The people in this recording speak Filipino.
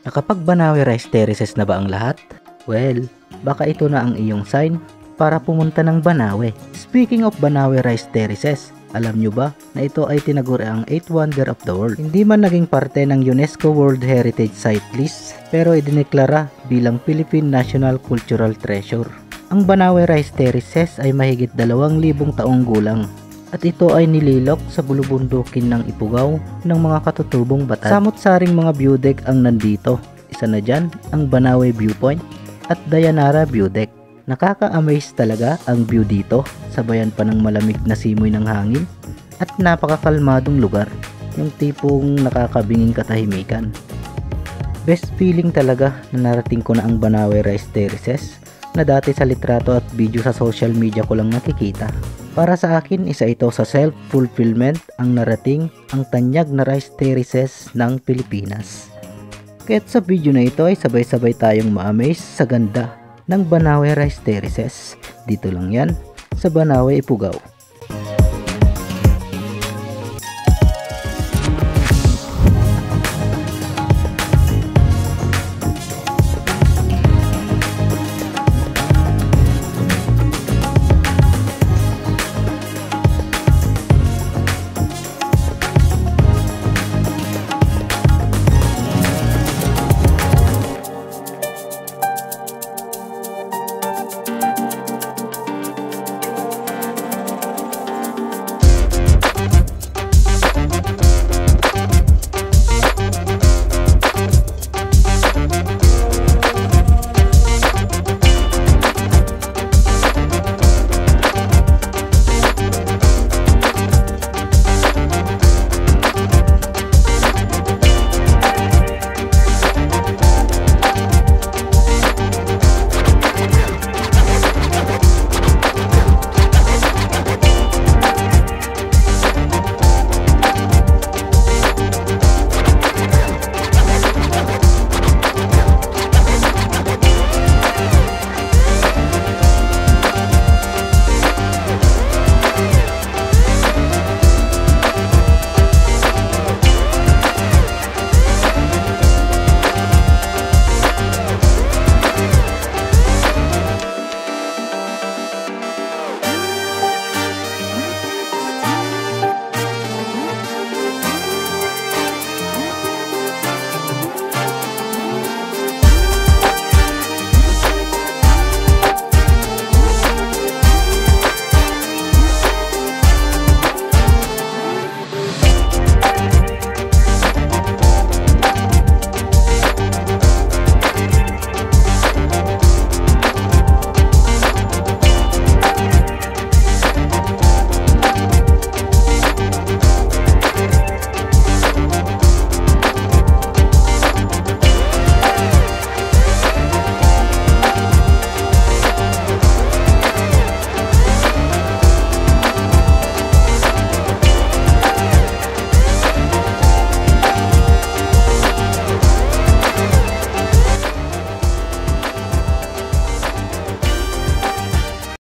Nakapag-Banawe Rice Terraces na ba ang lahat? Well, baka ito na ang iyong sign para pumunta ng Banawe. Speaking of Banawe Rice Terraces, alam nyo ba na ito ay tinaguri ang 8th Wonder of the World? Hindi man naging parte ng UNESCO World Heritage Site List, pero idineklara bilang Philippine National Cultural Treasure. Ang Banawe Rice Terraces ay mahigit 2,000 taong gulang. At ito ay nililok sa bulubundukin ng Ifugao ng mga katutubong Bataan. Samot-saring mga view deck ang nandito. Isa na dyan ang Banawe Viewpoint at Dayanara View Deck. Nakaka-amaze talaga ang view dito, sabayan pa ng malamig na simoy ng hangin at napakakalmadong lugar, yung tipong nakakabinging katahimikan. Best feeling talaga na narating ko na ang Banawe Rice Terraces na dati sa litrato at video sa social media ko lang nakikita. Para sa akin, isa ito sa self-fulfillment ang narating ang tanyag na rice terraces ng Pilipinas. Kaya't sa video na ito ay sabay-sabay tayong ma-amaze sa ganda ng Banawe Rice Terraces. Dito lang yan sa Banawe, Ifugao.